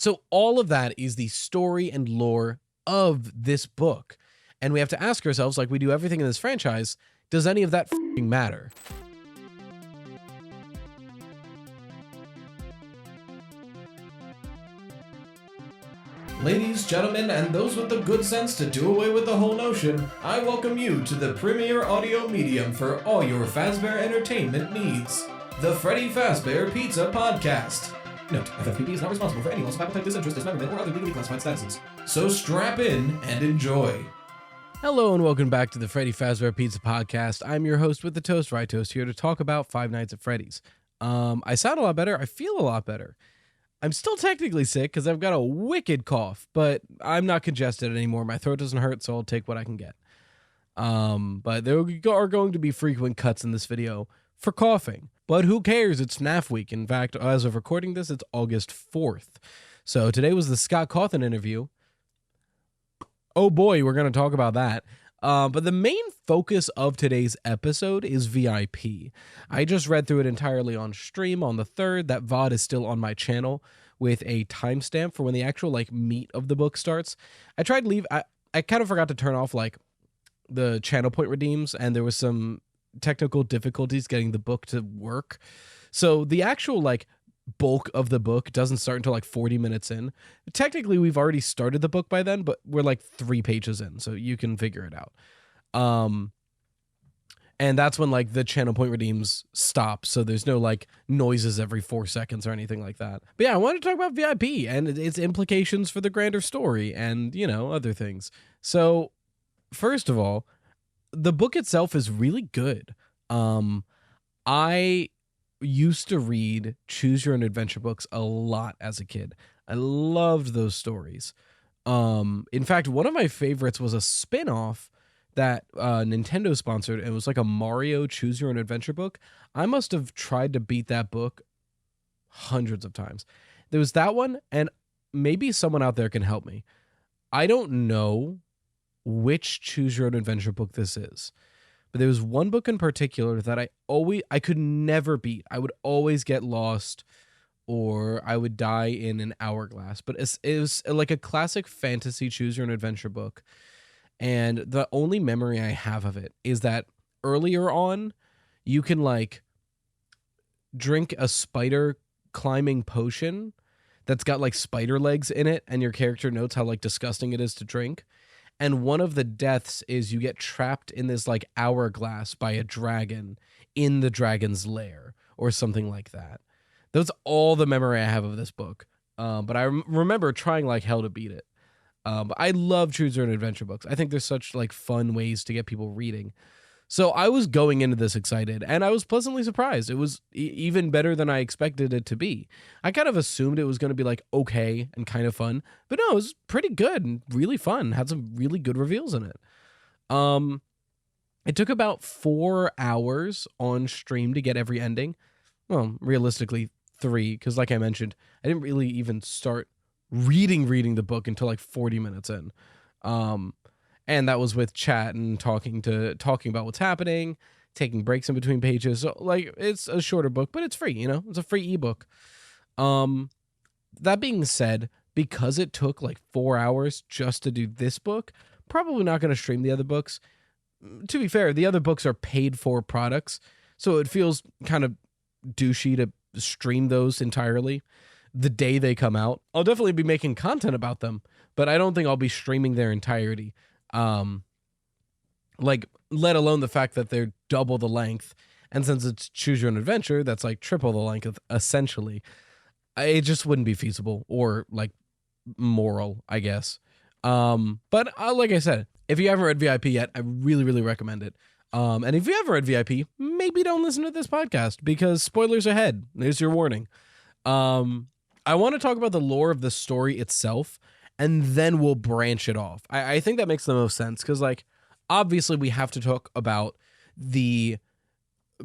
So all of that is the story and lore of this book. And we have to ask ourselves, like we do everything in this franchise, does any of that f***ing matter? Ladies, gentlemen, and those with the good sense to do away with the whole notion, I welcome you to the premier audio medium for all your Fazbear entertainment needs. The Freddy Fazbear Pizza Podcast. Note, FFPP is not responsible for any loss of appetite, disinterest, dismemberment, or other legally classified statuses. So strap in and enjoy. Hello and welcome back to the Freddy Fazbear Pizza Podcast. I'm your host with the Toast Right Toast here to talk about Five Nights at Freddy's. I sound a lot better. I feel a lot better. I'm still technically sick because I've got a wicked cough, but I'm not congested anymore. My throat doesn't hurt, so I'll take what I can get. But there are going to be frequent cuts in this video for coughing. But who cares? It's FNAF week. In fact, as of recording this, it's August 4th. So today was the Scott Cawthon interview. Oh boy, we're going to talk about that. But the main focus of today's episode is VIP. I just read through it entirely on stream on the 3rd. That VOD is still on my channel with a timestamp for when the actual meat of the book starts. I tried to leave. I kind of forgot to turn off the channel point redeems, and there was some technical difficulties getting the book to work. So the actual bulk of the book doesn't start until 40 minutes in. Technically, we've already started the book by then, but we're 3 pages in, so you can figure it out. And that's when the channel point redeems stop, so there's no noises every 4 seconds or anything like that. But yeah, I wanted to talk about VIP and its implications for the grander story and, other things. So first of all, the book itself is really good. I used to read Choose Your Own Adventure books a lot as a kid. I loved those stories. In fact, one of my favorites was a spin-off that Nintendo sponsored. It was a Mario Choose Your Own Adventure book. I must have tried to beat that book hundreds of times. There was that one, and maybe someone out there can help me. I don't know which Choose Your Own Adventure book this is, but there was one book in particular that I could never beat. I would always get lost, or I would die in an hourglass. But it was a classic fantasy Choose Your Own Adventure book, and the only memory I have of it is that earlier on, you can drink a spider climbing potion that's got spider legs in it, and your character notes how disgusting it is to drink. And one of the deaths is you get trapped in this hourglass by a dragon in the dragon's lair or something like that. That's all the memory I have of this book. But I remember trying hell to beat it. But I love Choose Your Own Adventure books. I think there's such fun ways to get people reading. So I was going into this excited, and I was pleasantly surprised. It was even better than I expected it to be. I kind of assumed it was going to be okay and kind of fun, but no, it was pretty good and really fun. Had some really good reveals in it. It took about 4 hours on stream to get every ending. Well, realistically 3, because like I mentioned, I didn't really even start reading the book until 40 minutes in. And that was with chat and talking about what's happening, taking breaks in between pages. So it's a shorter book, but it's free, it's a free ebook. That being said, because it took 4 hours just to do this book, probably not going to stream the other books. To be fair, the other books are paid for products, so it feels kind of douchey to stream those entirely the day they come out. I'll definitely be making content about them, but I don't think I'll be streaming their entirety. Let alone the fact that they're double the length, and since it's Choose Your Own Adventure, that's triple the length essentially. It just wouldn't be feasible or moral, I guess. But like I said, if you haven't read VIP yet, I really recommend it. And if you haven't read VIP, maybe don't listen to this podcast because spoilers ahead. There's your warning. I want to talk about the lore of the story itself, and then we'll branch it off. I think that makes the most sense because, obviously we have to talk about the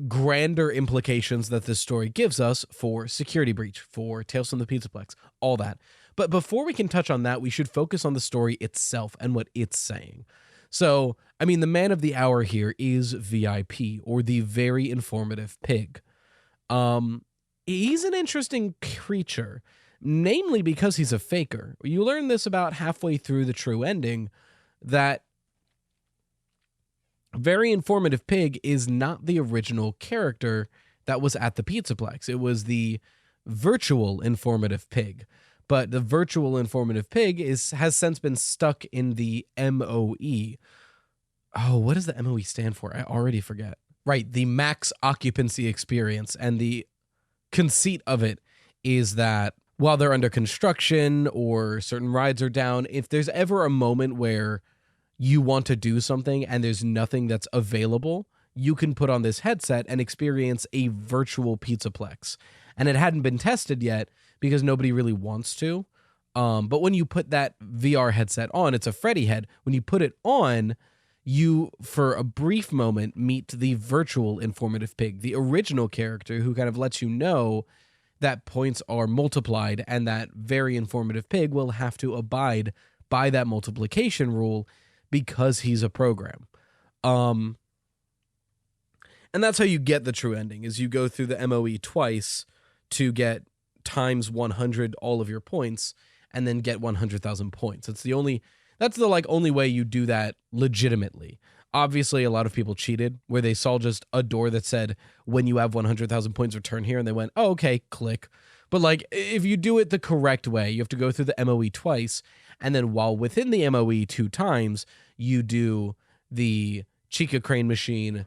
grander implications that this story gives us for Security Breach, for Tales from the Pizzaplex, all that. But before we can touch on that, we should focus on the story itself and what it's saying. So, I mean, the man of the hour here is VIP, or the Very Informative Pig. He's an interesting creature. namely because he's a faker. You learn this about halfway through the true ending, that Very Informative Pig is not the original character that was at the Pizzaplex. It was the virtual Informative Pig. But the virtual Informative Pig has since been stuck in the MOE. Oh, what does the MOE stand for? I already forget. Right, the max occupancy experience. And the conceit of it is that while they're under construction or certain rides are down, if there's ever a moment where you want to do something and there's nothing that's available, you can put on this headset and experience a virtual Pizzaplex. And it hadn't been tested yet because nobody really wants to. But when you put that VR headset on, it's a Freddy head. When you put it on, you, for a brief moment, meet the virtual Informative Pig, the original character who kind of lets you know that points are multiplied and that Very Informative Pig will have to abide by that multiplication rule because he's a program. And that's how you get the true ending, is you go through the MOE twice to get times 100 all of your points and then get 100,000 points. That's the only way you do that legitimately. Obviously, a lot of people cheated where they saw just a door that said, when you have 100,000 points, return here. And they went, oh, okay, click. But like, if you do it the correct way, you have to go through the MOE twice. And then while within the MOE 2 times, you do the Chica Crane machine,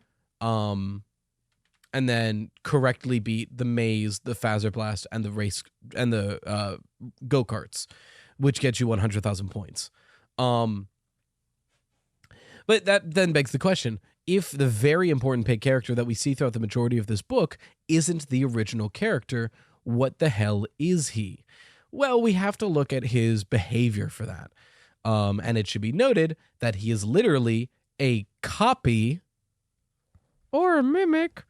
and then correctly beat the maze, the Phaser Blast, and the race and the go-karts, which gets you 100,000 points. But that then begs the question, if the Very Important Pig character that we see throughout the majority of this book isn't the original character, what the hell is he? Well, we have to look at his behavior for that. And it should be noted that he is literally a copy or a mimic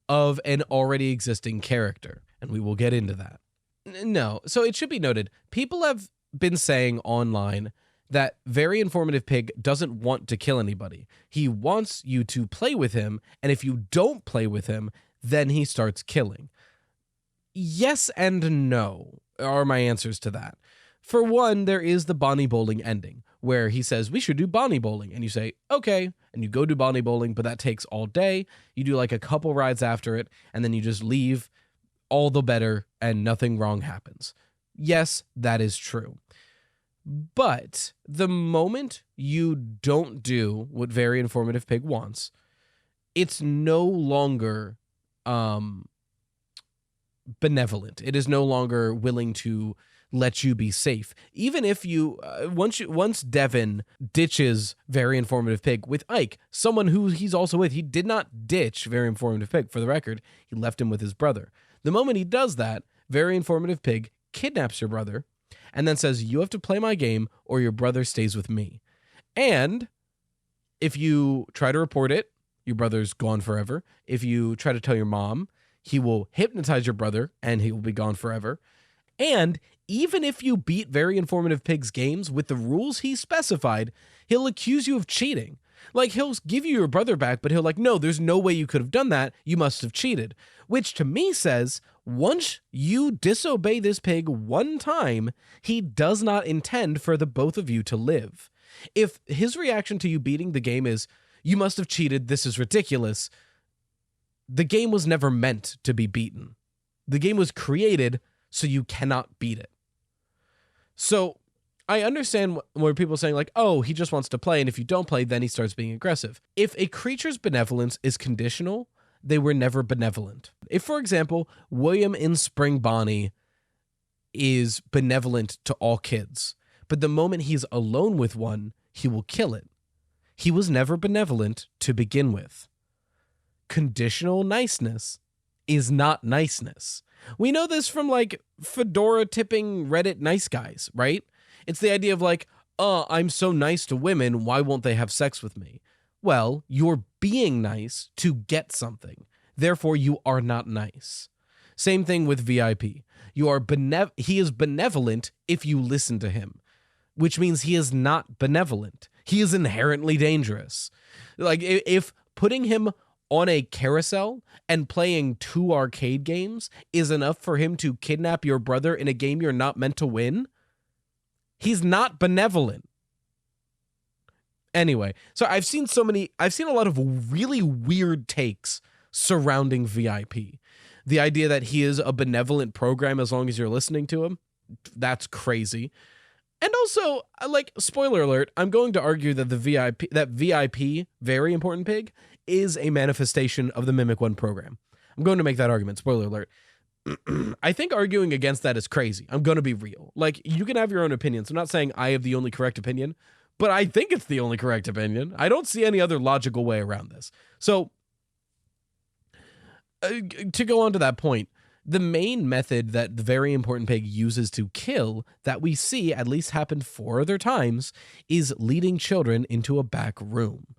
of an already existing character. And we will get into that. No, so it should be noted, people have been saying online that Very Informative Pig doesn't want to kill anybody. He wants you to play with him, and if you don't play with him, then he starts killing. Yes and no are my answers to that. For one, there is the Bonnie Bowling ending, where he says, we should do Bonnie Bowling. And you say, okay. And you go do Bonnie Bowling, but that takes all day. You do like a couple rides after it, and then you just leave, all the better, and nothing wrong happens. Yes, that is true. But the moment you don't do what Very Informative Pig wants, it's no longer benevolent. It is no longer willing to let you be safe. Even if you once Devin ditches Very Informative Pig with Ike, someone who he's also with, he did not ditch Very Informative Pig, for the record. He left him with his brother. The moment he does that, Very Informative Pig kidnaps your brother and then says, you have to play my game or your brother stays with me. And if you try to report it, your brother's gone forever. If you try to tell your mom, he will hypnotize your brother and he will be gone forever. And even if you beat Very Informative Pig's games with the rules he specified, he'll accuse you of cheating. Like, he'll give you your brother back, but he'll like, no, there's no way you could have done that. You must have cheated. Which to me says, once you disobey this pig one time, he does not intend for the both of you to live. If his reaction to you beating the game is, you must have cheated, this is ridiculous, the game was never meant to be beaten. The game was created so you cannot beat it. So I understand where people are saying like, oh, he just wants to play, and if you don't play, then he starts being aggressive. If a creature's benevolence is conditional, they were never benevolent. If, for example, William in Spring Bonnie is benevolent to all kids, but the moment he's alone with one, he will kill it, he was never benevolent to begin with. Conditional niceness is not niceness. We know this from like fedora tipping Reddit nice guys, right? It's the idea of like, I'm so nice to women, why won't they have sex with me? Well, you're being nice to get something. Therefore, you are not nice. Same thing with VIP. He is benevolent if you listen to him, which means he is not benevolent. He is inherently dangerous. Like, if putting him on a carousel and playing 2 arcade games is enough for him to kidnap your brother in a game you're not meant to win, he's not benevolent. Anyway, so I've seen a lot of really weird takes surrounding VIP. The idea that he is a benevolent program as long as you're listening to him, that's crazy. And also, like, spoiler alert, I'm going to argue that VIP, very important pig, is a manifestation of the Mimic 1 program. I'm going to make that argument, spoiler alert. I think arguing against that is crazy. I'm going to be real. Like, you can have your own opinions. I'm not saying I have the only correct opinion, but I think it's the only correct opinion. I don't see any other logical way around this. So, to go on to that point, the main method that the very important pig uses to kill that we see at least happen 4 other times is leading children into a back room.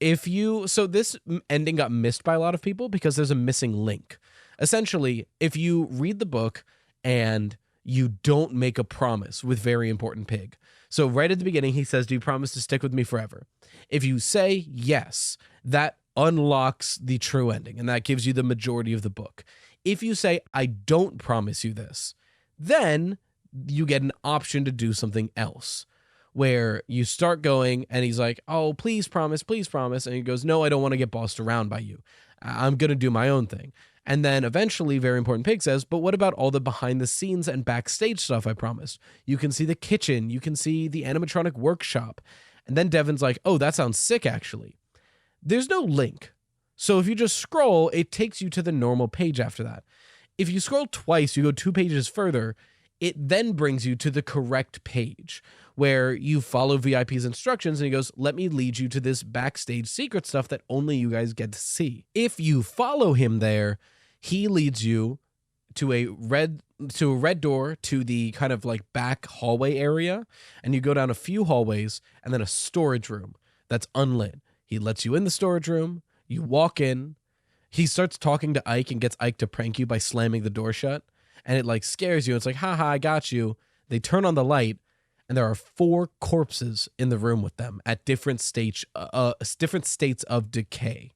So this ending got missed by a lot of people because there's a missing link. Essentially, if you read the book and you don't make a promise with very important pig. So right at the beginning, he says, "Do you promise to stick with me forever?" If you say yes, that unlocks the true ending, and that gives you the majority of the book. If you say, "I don't promise you this," then you get an option to do something else, where you start going, and he's like, "Oh, please promise," and he goes, "No, I don't want to get bossed around by you. I'm going to do my own thing." And then eventually, very important pig says, "But what about all the behind the scenes and backstage stuff I promised? You can see the kitchen, you can see the animatronic workshop." And then Devin's like, "Oh, that sounds sick, actually." There's no link. So if you just scroll, it takes you to the normal page after that. If you scroll twice, you go 2 pages further, it then brings you to the correct page where you follow VIP's instructions and he goes, "Let me lead you to this backstage secret stuff that only you guys get to see." If you follow him there, he leads you to a red door to the kind of like back hallway area, and you go down a few hallways and then a storage room that's unlit. He lets you in the storage room, you walk in, he starts talking to Ike and gets Ike to prank you by slamming the door shut, and it like scares you. It's like, "Haha, I got you." They turn on the light, and there are 4 corpses in the room with them at different states of decay.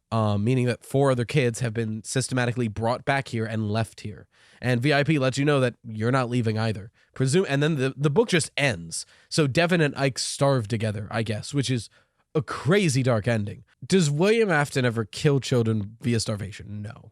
Meaning that 4 other kids have been systematically brought back here and left here. And VIP lets you know that you're not leaving either. And then the book just ends. So Devin and Ike starve together, I guess, which is a crazy dark ending. Does William Afton ever kill children via starvation? No.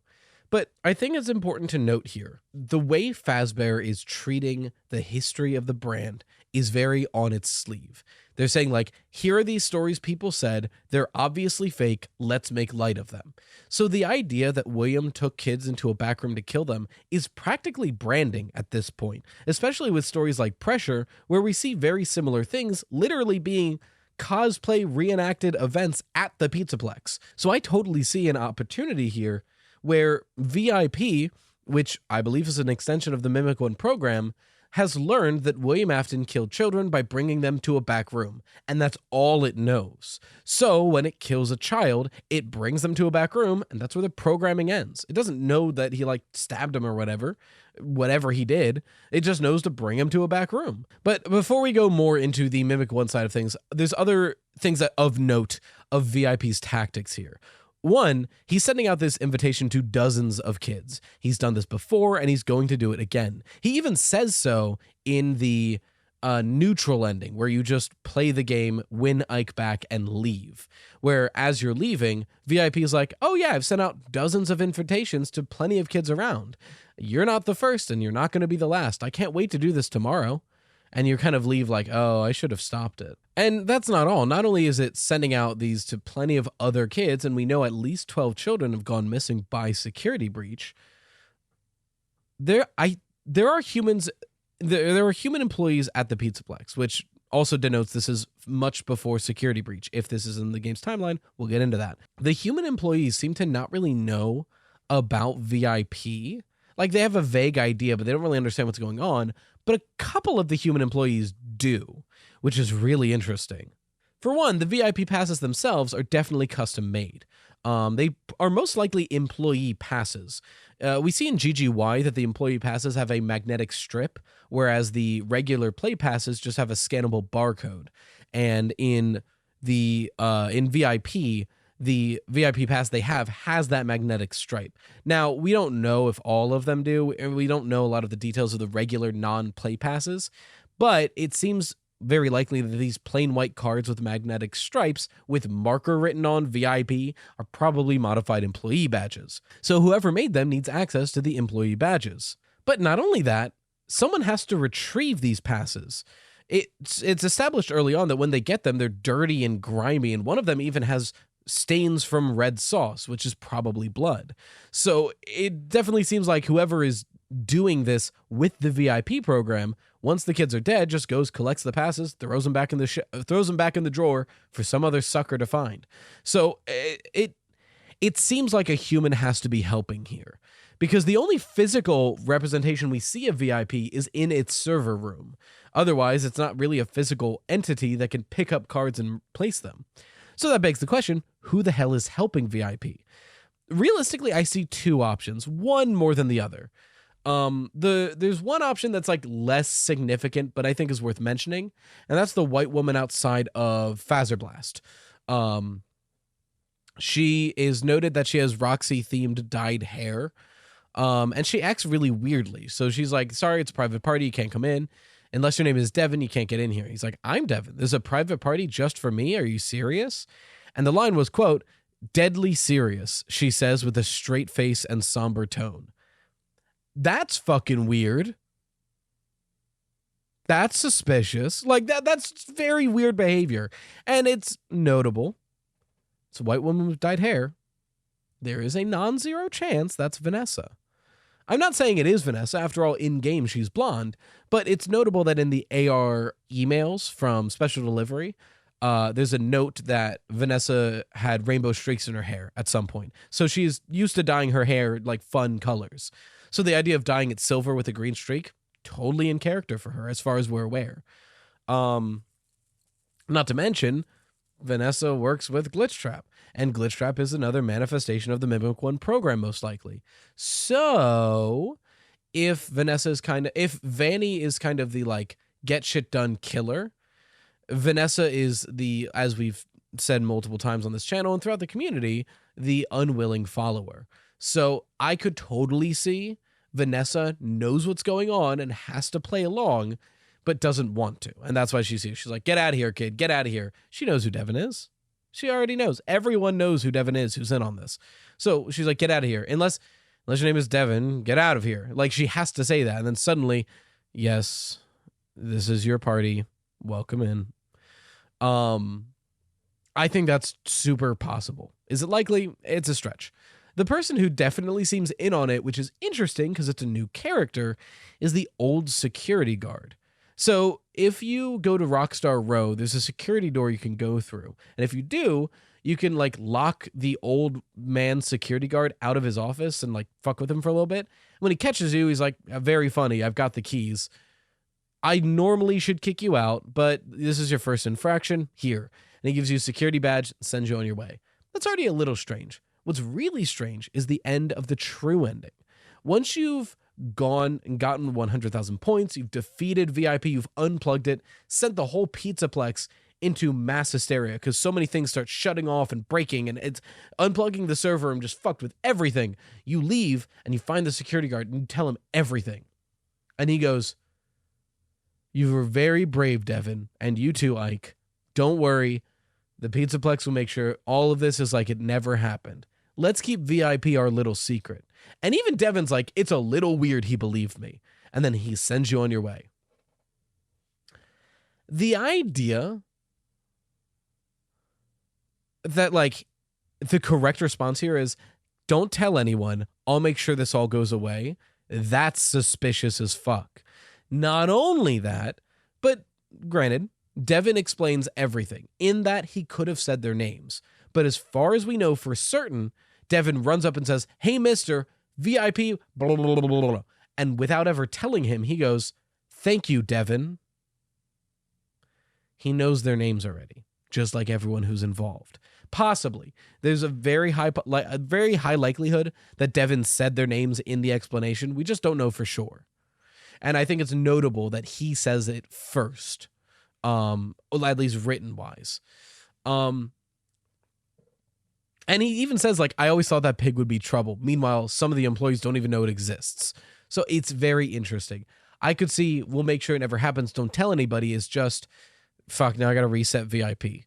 But I think it's important to note here, the way Fazbear is treating the history of the brand is very on its sleeve. They're saying, like, here are these stories people said, they're obviously fake, let's make light of them. So the idea that William took kids into a back room to kill them is practically branding at this point, especially with stories like Pressure, where we see very similar things literally being cosplay reenacted events at the Pizzaplex. So I totally see an opportunity here where VIP, which I believe is an extension of the Mimic 1 program, has learned that William Afton killed children by bringing them to a back room, and that's all it knows. So when it kills a child, it brings them to a back room, and that's where the programming ends. It doesn't know that he like stabbed him or whatever he did. It just knows to bring him to a back room. But before we go more into the Mimic 1 side of things, there's other things that of note of VIP's tactics here. One, he's sending out this invitation to dozens of kids. He's done this before, and he's going to do it again. He even says so in the neutral ending, where you just play the game, win Ike back, and leave. Where as you're leaving, VIP is like, "Oh yeah, I've sent out dozens of invitations to plenty of kids around. You're not the first, and you're not going to be the last. I can't wait to do this tomorrow." And you kind of leave like, "Oh, I should have stopped it." And that's not all. Not only is it sending out these to plenty of other kids, and we know at least 12 children have gone missing by security breach. There are human employees at the Pizzaplex, which also denotes this is much before security breach. If this is in the game's timeline, we'll get into that. The human employees seem to not really know about VIP. Like, they have a vague idea, but they don't really understand what's going on. But a couple of the human employees do, which is really interesting. For one, the VIP passes themselves are definitely custom made. They are most likely employee passes. We see in GGY that the employee passes have a magnetic strip, whereas the regular play passes just have a scannable barcode. And in VIP, the VIP pass they have has that magnetic stripe. Now, we don't know if all of them do, and we don't know a lot of the details of the regular non-play passes, but it seems very likely that these plain white cards with magnetic stripes with marker written on VIP are probably modified employee badges. So whoever made them needs access to the employee badges. But not only that, someone has to retrieve these passes. It's established early on that when they get them, they're dirty and grimy, and one of them even has stains from red sauce, which is probably blood. So it definitely seems like whoever is doing this with the VIP program, once the kids are dead, just goes, collects the passes, throws them back in the drawer for some other sucker to find. So it seems like a human has to be helping here, because the only physical representation we see of VIP is in its server room. Otherwise, it's not really a physical entity that can pick up cards and place them. So that begs the question, who the hell is helping VIP? Realistically, I see two options, one more than the other. There's one option that's like less significant, but I think is worth mentioning, and that's the white woman outside of Fazbear. She is noted that she has Roxy-themed dyed hair, and she acts really weirdly. So she's like, sorry, it's a private party, you can't come in. Unless your name is Devin, you can't get in here. He's like, I'm Devin. There's a private party just for me. Are you serious? And the line was, quote, deadly serious, she says with a straight face and somber tone. That's fucking weird. That's suspicious. Like that's very weird behavior. And it's notable. It's a white woman with dyed hair. There is a non-zero chance that's Vanessa. I'm not saying it is Vanessa. After all, in-game, she's blonde. But it's notable that in the AR emails from Special Delivery, there's a note that Vanessa had rainbow streaks in her hair at some point. So she's used to dyeing her hair like fun colors. So the idea of dyeing it silver with a green streak, totally in character for her as far as we're aware. Not to mention, Vanessa works with Glitchtrap, and Glitchtrap is another manifestation of the Mimic One program, most likely. So if Vanny is kind of the like get shit done killer, Vanessa is the, as we've said multiple times on this channel and throughout the community, the unwilling follower. So I could totally see Vanessa knows what's going on and has to play along, but doesn't want to. And that's why she's like, get out of here, kid. Get out of here. She knows who Devin is. She already knows. Everyone knows who Devin is who's in on this. So she's like, get out of here. Unless your name is Devin, get out of here. Like, she has to say that. And then suddenly, yes, this is your party. Welcome in. I think that's super possible. Is it likely? It's a stretch. The person who definitely seems in on it, which is interesting because it's a new character, is the old security guard. So if you go to Rockstar Row, there's a security door you can go through. And if you do, you can like lock the old man security guard out of his office and like fuck with him for a little bit. When he catches you, he's like, very funny, I've got the keys. I normally should kick you out, but this is your first infraction, here. And he gives you a security badge, sends you on your way. That's already a little strange. What's really strange is the end of the true ending. Once you've gone and gotten 100,000 points, you've defeated VIP, you've unplugged it, sent the whole Pizzaplex into mass hysteria because so many things start shutting off and breaking, and it's unplugging the server and just fucked with everything. You leave and you find the security guard and you tell him everything. And he goes, you were very brave, Devin, and you too, Ike. Don't worry. The Pizzaplex will make sure all of this is like it never happened. Let's keep VIP our little secret. And even Devin's like, it's a little weird he believed me. And then he sends you on your way. The idea that like the correct response here is don't tell anyone. I'll make sure this all goes away. That's suspicious as fuck. Not only that, but granted, Devin explains everything in that he could have said their names. But as far as we know for certain, Devin runs up and says, hey, mister, VIP, blah, blah, blah, blah, blah. And without ever telling him, he goes, thank you, Devin. He knows their names already, just like everyone who's involved. Possibly. There's a very high likelihood that Devin said their names in the explanation. We just don't know for sure. And I think it's notable that he says it first, at least written-wise. And he even says, like, I always thought that pig would be trouble. Meanwhile, some of the employees don't even know it exists. So it's very interesting. I could see, we'll make sure it never happens, don't tell anybody, is just, fuck, now I gotta reset VIP.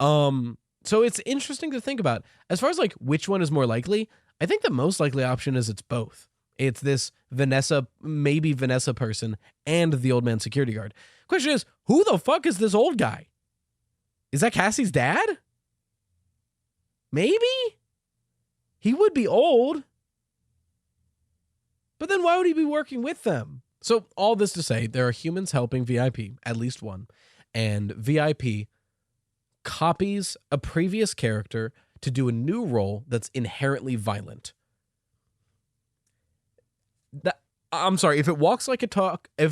So it's interesting to think about. As far as like which one is more likely, I think the most likely option is it's both. It's this maybe Vanessa person and the old man security guard. Question is, who the fuck is this old guy? Is that Cassie's dad? Maybe? He would be old. But then why would he be working with them? So all this to say, there are humans helping VIP, at least one, and VIP copies a previous character to do a new role that's inherently violent. I'm sorry, if it walks like a duck and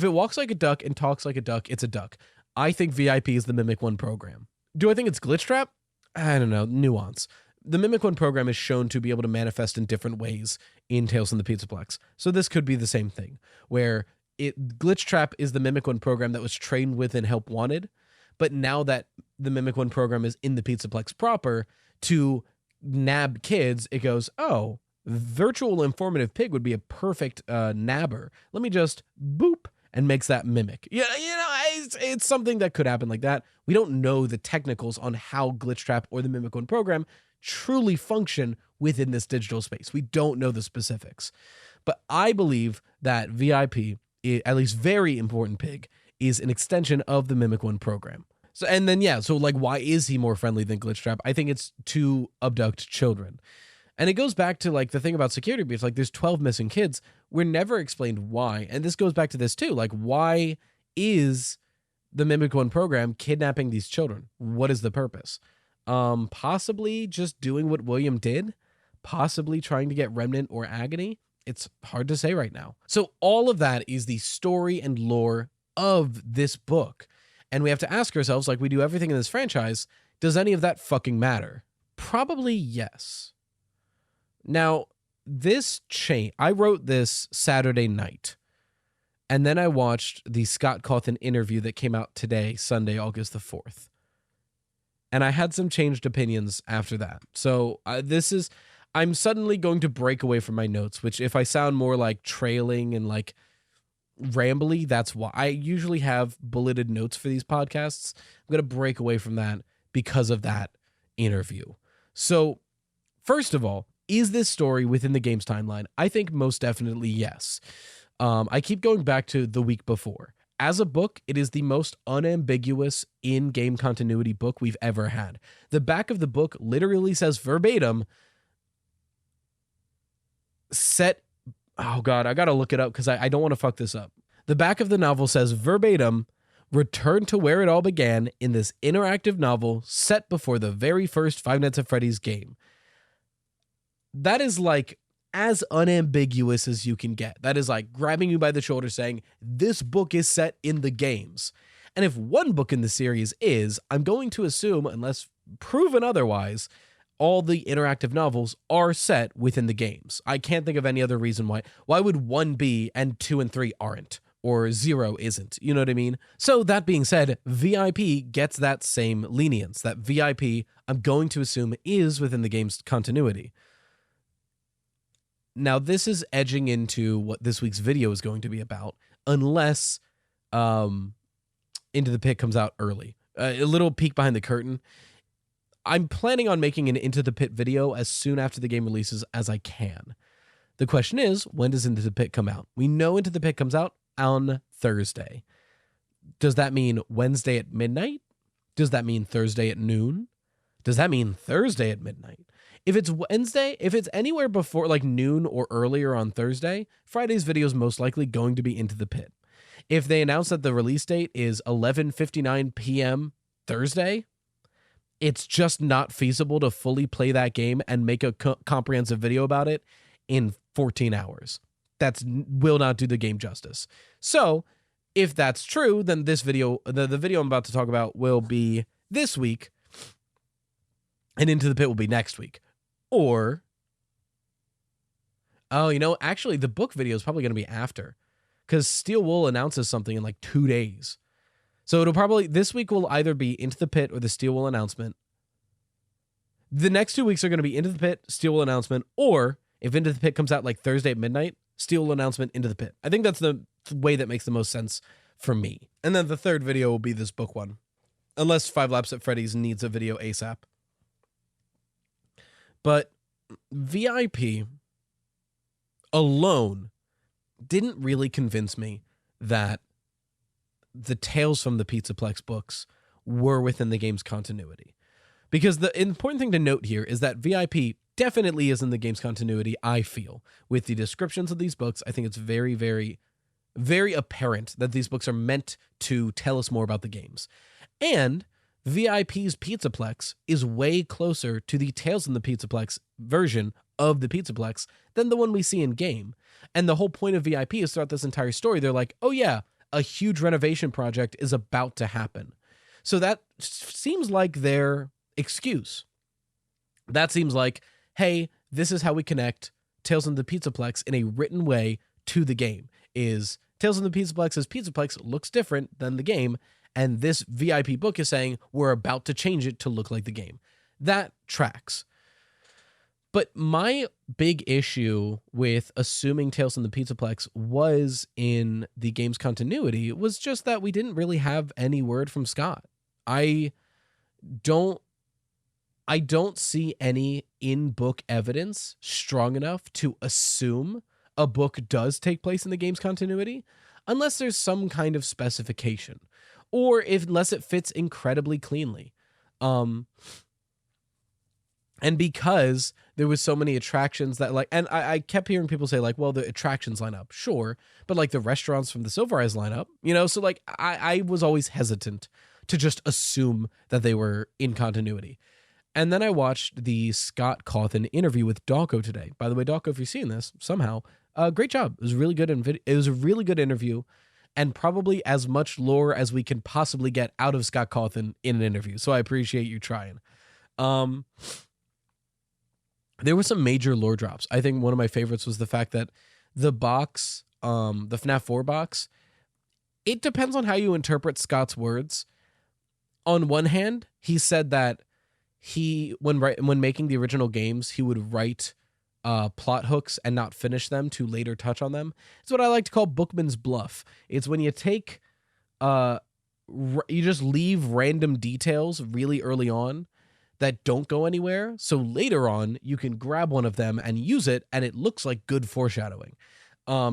talks like a duck, it's a duck. I think VIP is the Mimic One program. Do I think it's Glitch Trap? I don't know, nuance. The Mimic One program is shown to be able to manifest in different ways in Tales from the Pizzaplex. So this could be the same thing, where Glitch Trap is the Mimic One program that was trained with and help wanted, but now that the Mimic One program is in the Pizzaplex proper to nab kids, it goes, oh, virtual informative pig would be a perfect nabber. Let me just boop and makes that mimic. Yeah, it's something that could happen like that. We don't know the technicals on how Glitch Trap or the Mimic One program truly function within this digital space. We don't know the specifics. But I believe that VIP, at least very important pig, is an extension of the Mimic One program. So like, why is he more friendly than Glitch Trap? I think it's to abduct children. And it goes back to like the thing about security beats, like there's 12 missing kids. We're never explained why. And this goes back to this too. Like, why is the Mimic One program kidnapping these children? What is the purpose? Possibly just doing what William did, possibly trying to get Remnant or Agony. It's hard to say right now. So all of that is the story and lore of this book. And we have to ask ourselves, like we do everything in this franchise, does any of that fucking matter? Probably yes. Now, I wrote this Saturday night, and then I watched the Scott Cawthon interview that came out today, Sunday, August the 4th. And I had some changed opinions after that. So I'm suddenly going to break away from my notes, which if I sound more like trailing and like rambly, that's why. I usually have bulleted notes for these podcasts. I'm going to break away from that because of that interview. So first of all, is this story within the game's timeline? I think most definitely yes. I keep going back to the week before. As a book, it is the most unambiguous in-game continuity book we've ever had. The back of the book literally says verbatim, oh God, I gotta look it up because I don't want to fuck this up. The back of the novel says verbatim, return to where it all began in this interactive novel set before the very first Five Nights at Freddy's game. That is like as unambiguous as you can get. That is like grabbing you by the shoulder saying, this book is set in the games. And if one book in the series is, I'm going to assume, unless proven otherwise, all the interactive novels are set within the games. I can't think of any other reason why. Why would 1 be and 2 and 3 aren't? Or 0 isn't? You know what I mean? So that being said, VIP gets that same lenience. That VIP, I'm going to assume, is within the game's continuity. Now, this is edging into what this week's video is going to be about, unless Into the Pit comes out early. A little peek behind the curtain. I'm planning on making an Into the Pit video as soon after the game releases as I can. The question is, when does Into the Pit come out? We know Into the Pit comes out on Thursday. Does that mean Wednesday at midnight? Does that mean Thursday at noon? Does that mean Thursday at midnight? If it's Wednesday, if it's anywhere before like noon or earlier on Thursday, Friday's video is most likely going to be Into the Pit. If they announce that the release date is 11:59 p.m. Thursday, it's just not feasible to fully play that game and make a comprehensive video about it in 14 hours. That will not do the game justice. So if that's true, then this video, the video I'm about to talk about will be this week and Into the Pit will be next week. Or, actually the book video is probably going to be after because Steel Wool announces something in like 2 days. So this week will either be Into the Pit or the Steel Wool announcement. The next 2 weeks are going to be Into the Pit, Steel Wool announcement, or if Into the Pit comes out like Thursday at midnight, Steel Wool announcement, Into the Pit. I think that's the way that makes the most sense for me. And then the third video will be this book one, unless 5 Laps at Freddy's needs a video ASAP. But VIP alone didn't really convince me that the Tales from the Pizzaplex books were within the game's continuity. Because the important thing to note here is that VIP definitely is in the game's continuity, I feel. With the descriptions of these books, I think it's very, very, very apparent that these books are meant to tell us more about the games. And VIP's Pizzaplex is way closer to the Tales from the Pizzaplex version of the Pizzaplex than the one we see in game. And the whole point of VIP is throughout this entire story, they're like, oh yeah, a huge renovation project is about to happen. So that seems like their excuse. That seems like, hey, this is how we connect Tales from the Pizzaplex in a written way to the game. Is Tales from the Pizzaplex's Pizzaplex looks different than the game, and this VIP book is saying we're about to change it to look like the game. That tracks. But my big issue with assuming Tales from the Pizzaplex was in the game's continuity was just that we didn't really have any word from Scott. I don't see any in-book evidence strong enough to assume a book does take place in the game's continuity, unless there's some kind of specification, or unless it fits incredibly cleanly. And because there was so many attractions that and I kept hearing people say well, the attractions line up, sure, but the restaurants from the Silver Eyes line up, so I was always hesitant to just assume that they were in continuity. And then I watched the Scott Cawthon interview with Dawko today. By the way, Dawko, if you're seeing this somehow, great job. It was really good. It was a really good interview, and probably as much lore as we can possibly get out of Scott Cawthon in an interview. So I appreciate you trying. There were some major lore drops. I think one of my favorites was the fact that the box, the FNAF 4 box, it depends on how you interpret Scott's words. On one hand, he said that when making the original games, he would write plot hooks and not finish them to later touch on them. It's what I like to call bookman's bluff. It's when you take, you just leave random details really early on that don't go anywhere, so later on you can grab one of them and use it, and it looks like good foreshadowing.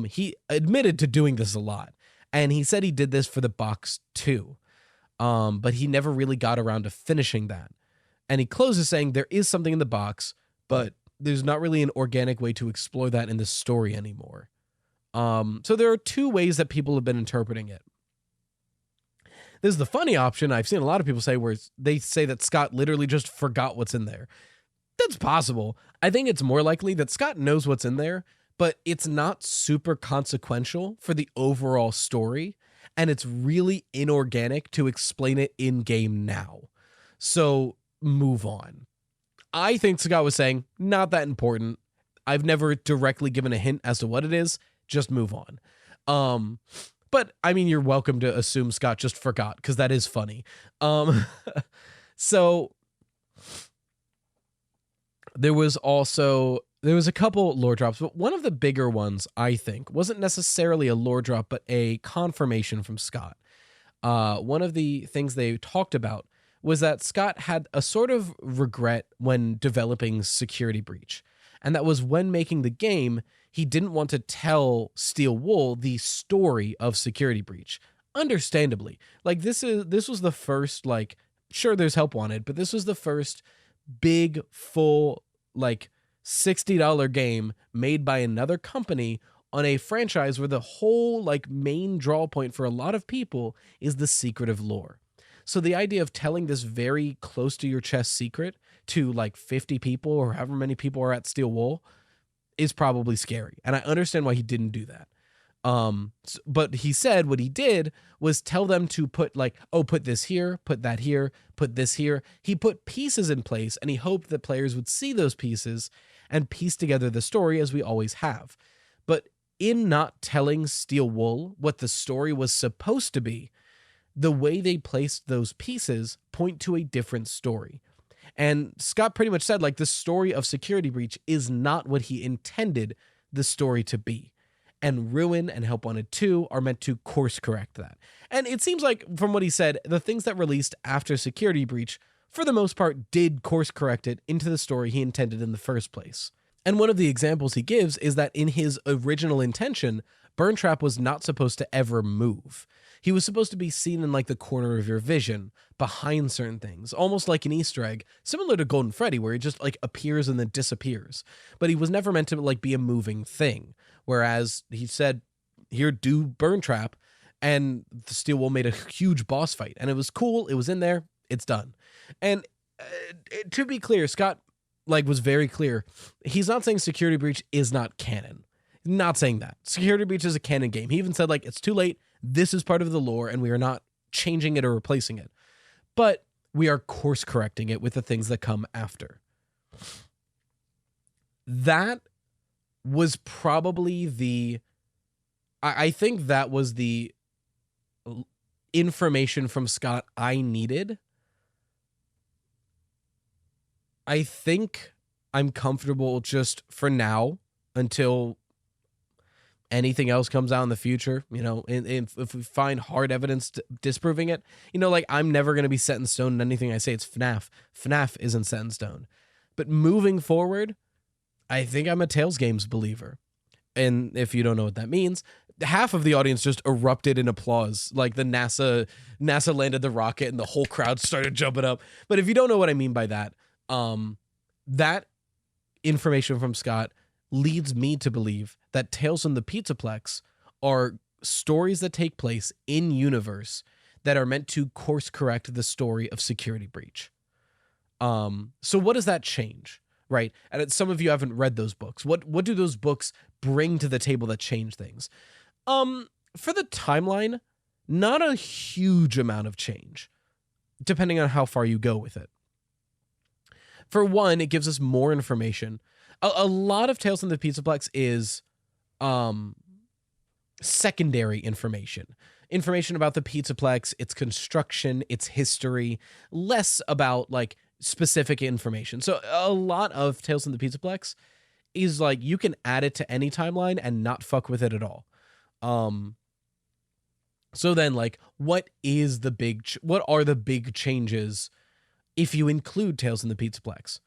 He admitted to doing this a lot, and he said he did this for the box too, but he never really got around to finishing that. And he closes saying there is something in the box, but there's not really an organic way to explore that in the story anymore. So there are two ways that people have been interpreting it. There's the funny option I've seen a lot of people say, where they say that Scott literally just forgot what's in there. That's possible. I think it's more likely that Scott knows what's in there, but it's not super consequential for the overall story, and it's really inorganic to explain it in game now. So move on. I think Scott was saying, not that important. I've never directly given a hint as to what it is. Just move on. But I mean, you're welcome to assume Scott just forgot, because that is funny. So there was a couple lore drops, but one of the bigger ones, I think, wasn't necessarily a lore drop, but a confirmation from Scott. One of the things they talked about was that Scott had a sort of regret when developing Security Breach. And that was when making the game, he didn't want to tell Steel Wool the story of Security Breach. Understandably. This was the first, sure, there's help wanted, but this was the first big, full, $60 game made by another company on a franchise where the whole, main draw point for a lot of people is the secretive lore. So the idea of telling this very close to your chest secret to 50 people or however many people are at Steel Wool is probably scary. And I understand why he didn't do that. But he said what he did was tell them to put put this here, put that here, put this here. He put pieces in place, and he hoped that players would see those pieces and piece together the story, as we always have. But in not telling Steel Wool what the story was supposed to be, the way they placed those pieces point to a different story. And Scott pretty much said, like, the story of Security Breach is not what he intended the story to be. And Ruin and Help Wanted 2 are meant to course correct that. And it seems like, from what he said, the things that released after Security Breach, for the most part, did course correct it into the story he intended in the first place. And one of the examples he gives is that in his original intention, Burn Trap was not supposed to ever move. He was supposed to be seen in like the corner of your vision, behind certain things, almost like an Easter egg, similar to Golden Freddy, where he just like appears and then disappears. But he was never meant to like be a moving thing. Whereas he said, here, do Burn Trap, and the Steel Wool made a huge boss fight. And it was cool, it was in there, it's done. And to be clear, Scott like was very clear. He's not saying Security Breach is not canon. Not saying that. Security Breach is a canon game. He even said, like, it's too late. This is part of the lore, and we are not changing it or replacing it. But we are course correcting it with the things that come after. That was probably the... I think that was the information from Scott I needed. I think I'm comfortable just for now until anything else comes out in the future, you know, if we find hard evidence disproving it, you know, like I'm never going to be set in stone in anything I say. It's FNAF. FNAF isn't set in stone. But moving forward, I think I'm a Tales Games believer. And if you don't know what that means, half of the audience just erupted in applause. Like the NASA landed the rocket and the whole crowd started jumping up. But if you don't know what I mean by that, that information from Scott leads me to believe that Tales from the Pizzaplex are stories that take place in universe that are meant to course correct the story of Security Breach. So what does that change, right? And some of you haven't read those books. What do those books bring to the table that change things? For the timeline, not a huge amount of change, depending on how far you go with it. For one, it gives us more information. A lot of Tales from the Pizzaplex is secondary information. Information about the Pizzaplex, its construction, its history, less about like specific information. So a lot of Tales from the Pizzaplex is like you can add it to any timeline and not fuck with it at all. So then like what are the big changes if you include Tales from the Pizzaplex?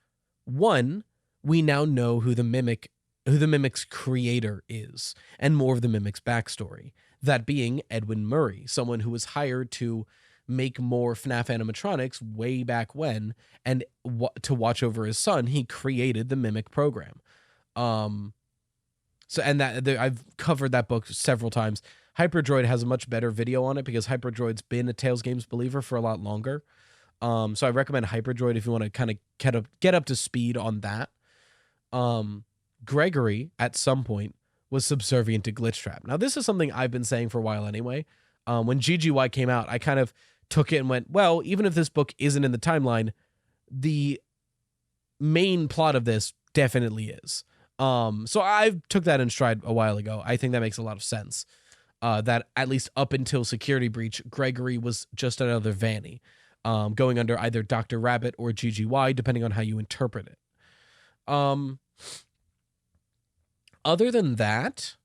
One, we now know who the Mimic's creator is, and more of the Mimic's backstory. That being Edwin Murray, someone who was hired to make more FNAF animatronics way back when, and to watch over his son, he created the Mimic program. I've covered that book several times. Hyperdroid has a much better video on it because Hyperdroid's been a Tales Games believer for a lot longer. So I recommend Hyperdroid if you want to kind of get up to speed on that. Gregory, at some point, was subservient to Glitch Trap. Now, this is something I've been saying for a while anyway. When GGY came out, I kind of took it and went, well, even if this book isn't in the timeline, the main plot of this definitely is. So I took that in stride a while ago. I think that makes a lot of sense. That at least up until Security Breach, Gregory was just another Vanny, going under either Dr. Rabbit or GGY, depending on how you interpret it. Other than that,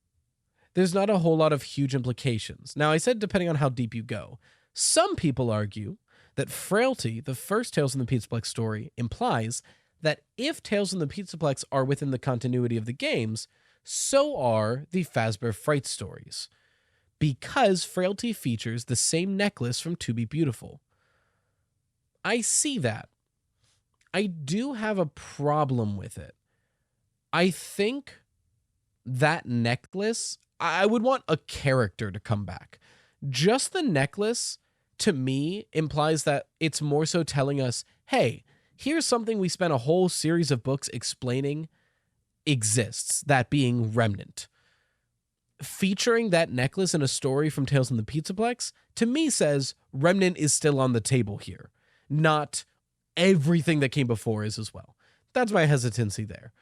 there's not a whole lot of huge implications. Now, I said depending on how deep you go. Some people argue that Frailty, the first Tales from the Pizzaplex story, implies that if Tales from the Pizzaplex are within the continuity of the games, so are the Fazbear Fright stories, because Frailty features the same necklace from To Be Beautiful. I see that. I do have a problem with it. I think that necklace, I would want a character to come back. Just the necklace, to me, implies that it's more so telling us, hey, here's something we spent a whole series of books explaining exists, that being Remnant. Featuring that necklace in a story from Tales from the Pizzaplex, to me says Remnant is still on the table here. Not everything that came before is as well. That's my hesitancy there.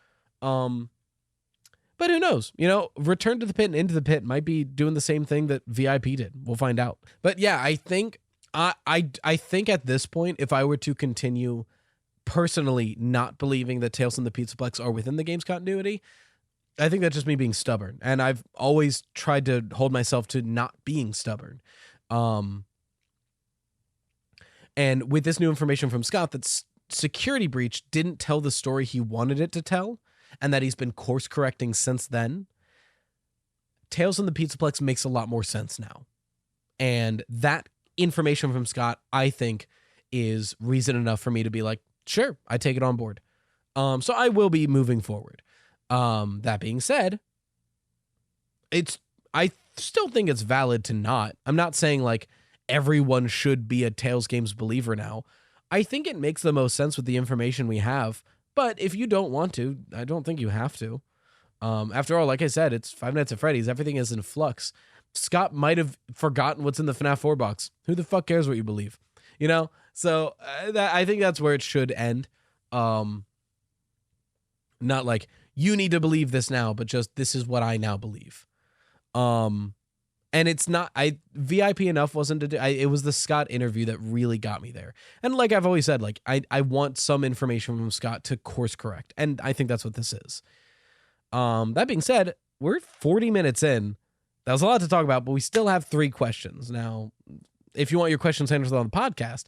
But who knows? You know, Return to the Pit and Into the Pit might be doing the same thing that VIP did. We'll find out. But yeah, I think I think at this point, if I were to continue personally not believing that Tales from the Pizzaplex are within the game's continuity. I think that's just me being stubborn, and I've always tried to hold myself to not being stubborn. And with this new information from Scott, that Security Breach didn't tell the story he wanted it to tell, and that he's been course correcting since then, Tales from the Pizzaplex makes a lot more sense now. And that information from Scott, I think, is reason enough for me to be like, sure, I take it on board. So I will be moving forward. That being said, I still think it's valid to not. I'm not saying like everyone should be a Tales Games believer now. I think it makes the most sense with the information we have. But if you don't want to, I don't think you have to. After all, like I said, it's Five Nights at Freddy's. Everything is in flux. Scott might have forgotten what's in the FNAF 4 box. Who the fuck cares what you believe? You know? So I think that's where it should end. Not like, you need to believe this now, but just, this is what I now believe. And it's not, VIP enough wasn't to do, it was the Scott interview that really got me there. And like I've always said, like, I want some information from Scott to course correct. And I think that's what this is. That being said, we're 40 minutes in. That was a lot to talk about, but we still have 3 questions. Now, if you want your questions answered on the podcast,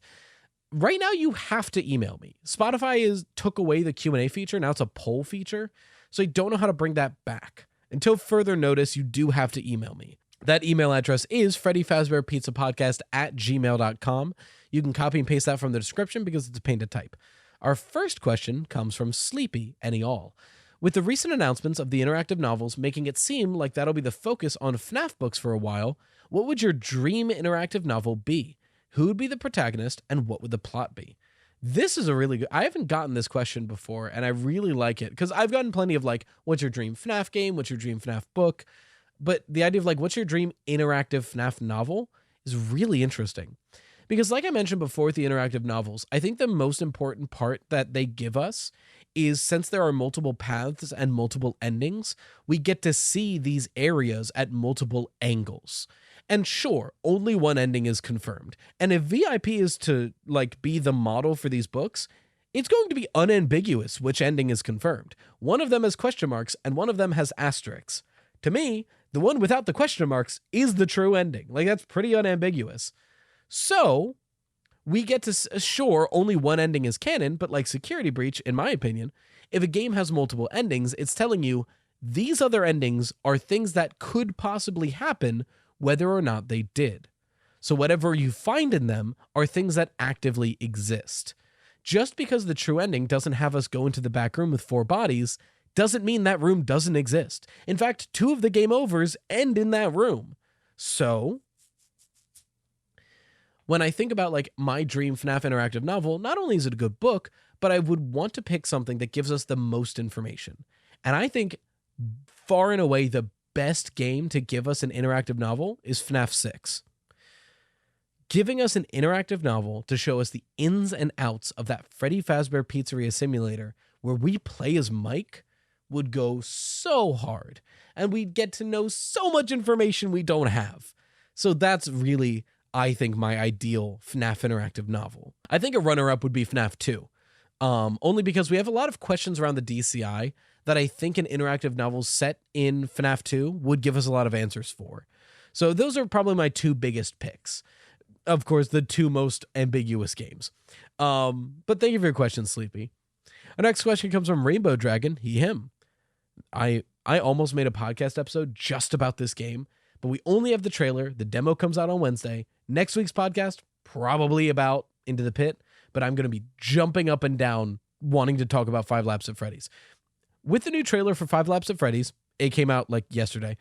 right now you have to email me. Spotify took away the Q&A feature. Now it's a poll feature. So I don't know how to bring that back. Until further notice, you do have to email me. That email address is Freddy Fazbear Pizza Podcast @gmail.com. You can copy and paste that from the description because it's a pain to type. Our first question comes from Sleepy Any-All. With the recent announcements of the interactive novels making it seem like that'll be the focus on FNAF books for a while, what would your dream interactive novel be? Who would be the protagonist, and what would the plot be? This is a really good... I haven't gotten this question before, and I really like it, because I've gotten plenty of, like, what's your dream FNAF game? What's your dream FNAF book? But the idea of, like, what's your dream interactive FNAF novel is really interesting. Because like I mentioned before with the interactive novels, I think the most important part that they give us is, since there are multiple paths and multiple endings, we get to see these areas at multiple angles. And sure, only one ending is confirmed. And if VIP is to like be the model for these books, it's going to be unambiguous which ending is confirmed. One of them has question marks and one of them has asterisks. To me, the one without the question marks is the true ending. Like, that's pretty unambiguous. So we get to, sure, only one ending is canon, but like Security Breach, in my opinion, if a game has multiple endings, it's telling you these other endings are things that could possibly happen whether or not they did. So whatever you find in them are things that actively exist. Just because the true ending doesn't have us go into the back room with 4 bodies doesn't mean that room doesn't exist. In fact, 2 of the game overs end in that room. So when I think about like my dream FNAF interactive novel, not only is it a good book, but I would want to pick something that gives us the most information. And I think far and away the best game to give us an interactive novel is FNAF 6. Giving us an interactive novel to show us the ins and outs of that Freddy Fazbear Pizzeria simulator where we play as Mike would go so hard, and we'd get to know so much information we don't have. So that's really, I think, my ideal FNAF interactive novel. I think a runner-up would be FNAF 2, only because we have a lot of questions around the DCI that I think an interactive novel set in FNAF 2 would give us a lot of answers for. So those are probably my 2 biggest picks. Of course, the 2 most ambiguous games. But thank you for your question, Sleepy. Our next question comes from Rainbow Dragon, him. I almost made a podcast episode just about this game, but we only have the trailer. The demo comes out on Wednesday. Next week's podcast, probably about Into the Pit, but I'm going to be jumping up and down wanting to talk about 5 Laps at Freddy's. With the new trailer for 5 Laps at Freddy's, it came out like yesterday.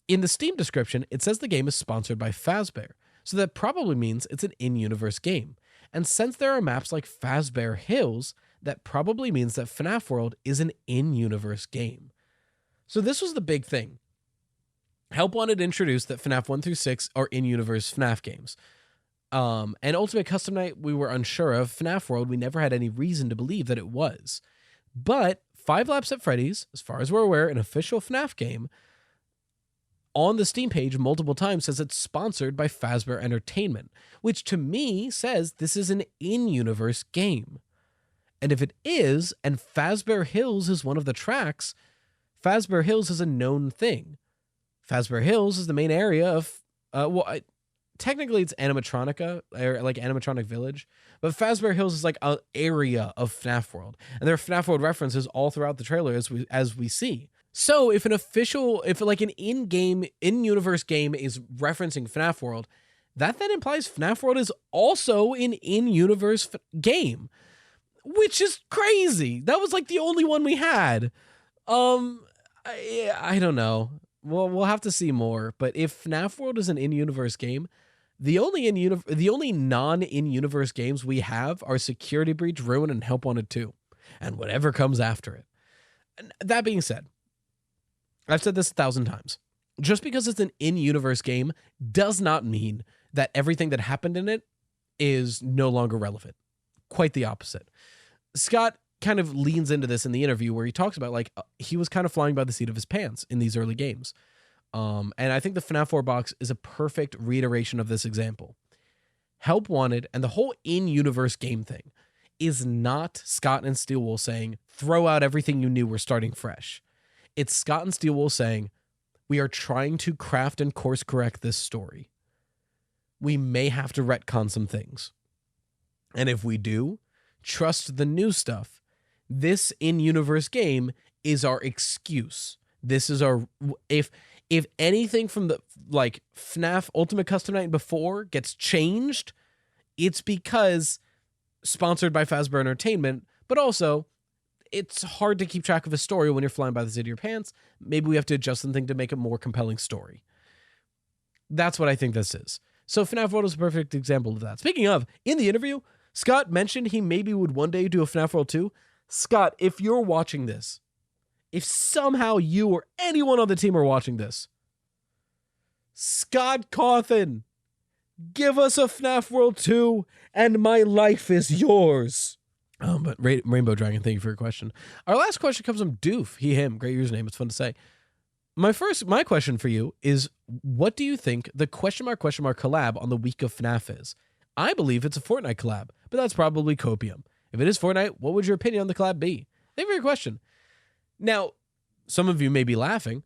In the Steam description, it says the game is sponsored by Fazbear, so that probably means it's an in-universe game. And since there are maps like Fazbear Hills, that probably means that FNAF World is an in-universe game. So this was the big thing. Help wanted to introduce that FNAF 1 through 6 are in-universe FNAF games. And Ultimate Custom Night, we were unsure of. FNAF World, we never had any reason to believe that it was. But 5 Laps at Freddy's, as far as we're aware, an official FNAF game, on the Steam page multiple times says it's sponsored by Fazbear Entertainment, which to me says this is an in-universe game. And if it is, and Fazbear Hills is one of the tracks, Fazbear Hills is a known thing. Fazbear Hills is the main area of, technically it's animatronica, or like animatronic village, but Fazbear Hills is like an area of FNAF World. And there are FNAF World references all throughout the trailer as we see. So if like an in-game, in-universe game is referencing FNAF World, that then implies FNAF World is also an in-universe game, which is crazy. That was like the only one we had. I don't know. Well, we'll have to see more. But if FNAF World is an in-universe game, the only non-in-universe games we have are Security Breach, Ruin, and Help Wanted 2, and whatever comes after it. And that being said, I've said this 1,000 times. Just because it's an in-universe game does not mean that everything that happened in it is no longer relevant. Quite the opposite. Scott kind of leans into this in the interview where he talks about like he was kind of flying by the seat of his pants in these early games. And I think the FNAF 4 box is a perfect reiteration of this example. Help Wanted and the whole in-universe game thing is not Scott and Steelwool saying, throw out everything you knew, we're starting fresh. It's Scott and Steelwool saying, we are trying to craft and course correct this story. We may have to retcon some things. And if we do, trust the new stuff. This in-universe game is our excuse. This is our, if anything from the like FNAF Ultimate Custom Night before gets changed, it's because sponsored by Fazbear Entertainment, but also it's hard to keep track of a story when you're flying by the seat of your pants. Maybe we have to adjust something to make a more compelling story. That's what I think this is. So FNAF World is a perfect example of that. Speaking of, in the interview, Scott mentioned he maybe would one day do a FNAF World 2. Scott, if you're watching this, if somehow you or anyone on the team are watching this, Scott Cawthon, give us a FNAF World 2 and my life is yours. But Rainbow Dragon, thank you for your question. Our last question comes from Doof. He, him, great username. It's fun to say. My question for you is, what do you think the question mark collab on the week of FNAF is? I believe it's a Fortnite collab, but that's probably copium. If it is Fortnite, what would your opinion on the collab be? Thank you for your question. Now, some of you may be laughing.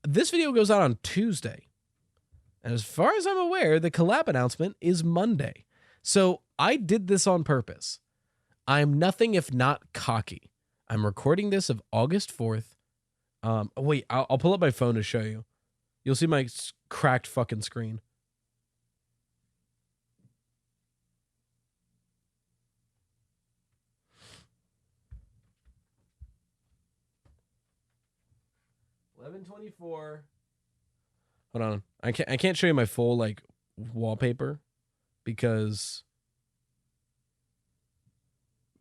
This video goes out on Tuesday. And as far as I'm aware, the collab announcement is Monday. So I did this on purpose. I'm nothing if not cocky. I'm recording this of August 4th. Wait, I'll pull up my phone to show you. You'll see my cracked fucking screen. $11.24. Hold on. I can't show you my full like wallpaper because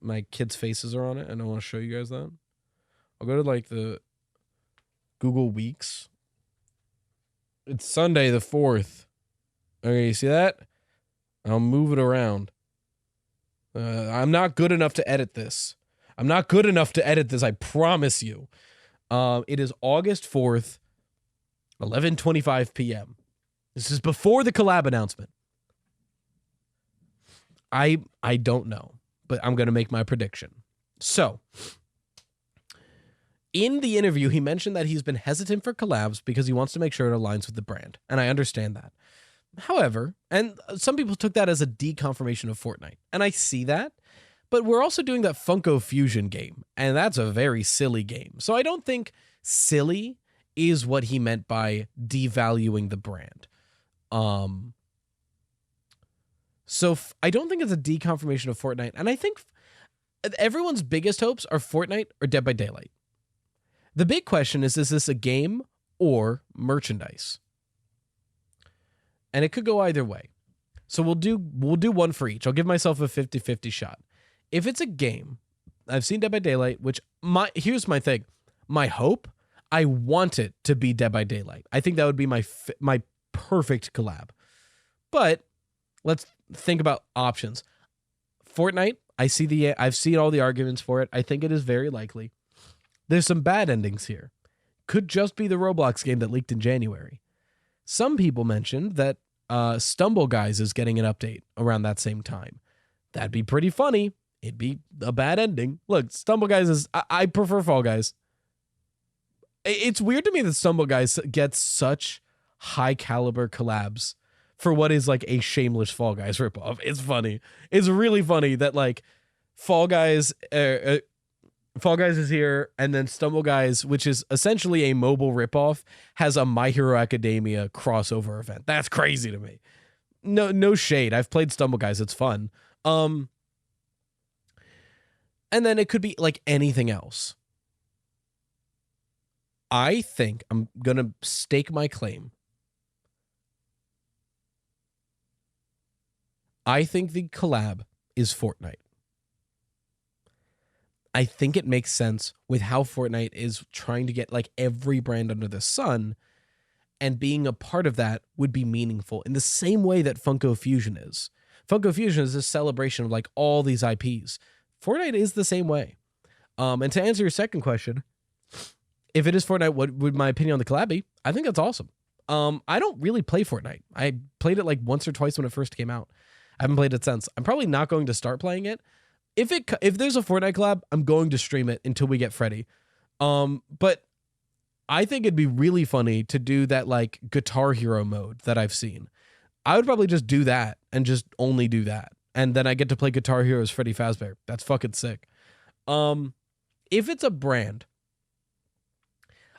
my kids' faces are on it and I want to show you guys that. I'll go to like the Google Weeks. It's Sunday the 4th. Okay, you see that? I'll move it around. I'm not good enough to edit this. I promise you. It is August 4th, 11:25 p.m. This is before the collab announcement. I don't know, but I'm going to make my prediction. So, in the interview, he mentioned that he's been hesitant for collabs because he wants to make sure it aligns with the brand, and I understand that. However, and some people took that as a deconfirmation of Fortnite, and I see that, but we're also doing that Funko Fusion game, and that's a very silly game. So I don't think silly is what he meant by devaluing the brand. So I don't think it's a deconfirmation of Fortnite, and I think everyone's biggest hopes are Fortnite or Dead by Daylight. The big question is this a game or merchandise? And it could go either way. So we'll do one for each. I'll give myself a 50-50 shot. If it's a game, I've seen Dead by Daylight, which here's my thing. My hope, I want it to be Dead by Daylight. I think that would be my perfect collab. But let's think about options. Fortnite, I've seen all the arguments for it. I think it is very likely. There's some bad endings here. Could just be the Roblox game that leaked in January. Some people mentioned that Stumble Guys is getting an update around that same time. That'd be pretty funny it'd be a bad ending. Look, Stumble Guys is, I prefer Fall Guys. It's weird to me that Stumble Guys gets such high caliber collabs for what is like a shameless Fall Guys ripoff. It's funny. It's really funny that like Fall Guys is here, and then Stumble Guys, which is essentially a mobile ripoff, has a My Hero Academia crossover event. That's crazy to me. No shade. I've played Stumble Guys. It's fun. And then it could be like anything else. I think I'm going to stake my claim. I think the collab is Fortnite. I think it makes sense with how Fortnite is trying to get like every brand under the sun, and being a part of that would be meaningful in the same way that Funko Fusion is. Funko Fusion is a celebration of like all these IPs. Fortnite is the same way. And to answer your second question, if it is Fortnite, what would my opinion on the collab be? I think that's awesome. I don't really play Fortnite. I played it like once or twice when it first came out. I haven't played it since. I'm probably not going to start playing it. If there's a Fortnite collab, I'm going to stream it until we get Freddy. But I think it'd be really funny to do that like Guitar Hero mode that I've seen. I would probably just do that and just only do that. And then I get to play Guitar Hero as Freddy Fazbear. That's fucking sick. If it's a brand,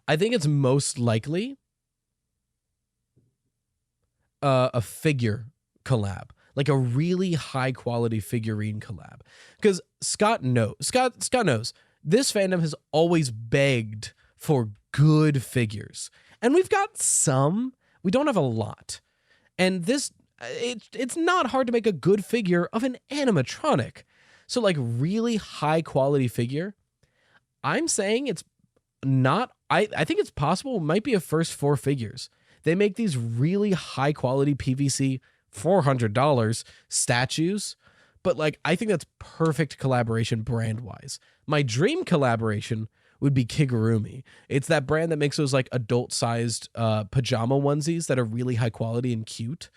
I think it's most likely a figure collab, like a really high quality figurine collab. Because Scott knows this fandom has always begged for good figures, and we've got some. We don't have a lot, and it's not hard to make a good figure of an animatronic. So like really high quality figure. I'm saying it's not. I think it's possible. It might be a first 4 figures. They make these really high quality PVC $400 statues, but like I think that's perfect collaboration brand wise. My dream collaboration would be Kigurumi. It's that brand that makes those like adult sized pajama onesies that are really high quality and cute.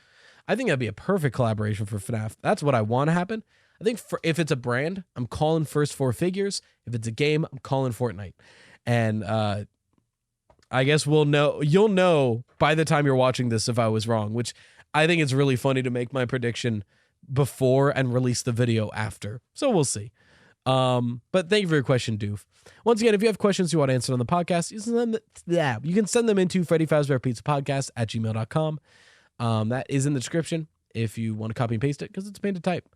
I think that'd be a perfect collaboration for FNAF. That's what I want to happen. I think if it's a brand, I'm calling first 4 figures. If it's a game, I'm calling Fortnite. And I guess you'll know by the time you're watching this if I was wrong, which I think it's really funny to make my prediction before and release the video after. So we'll see. But thank you for your question, Doof. Once again, if you have questions you want answered on the podcast, you can send them into Freddy Fazbear Pizza Podcast at gmail.com. That is in the description if you want to copy and paste it, because it's pain to type.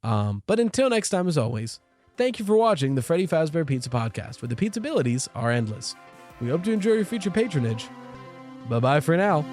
But until next time, as always, thank you for watching the Freddy Fazbear Pizza Podcast, where the pizza abilities are endless. We hope to enjoy your future patronage. Bye-bye for now.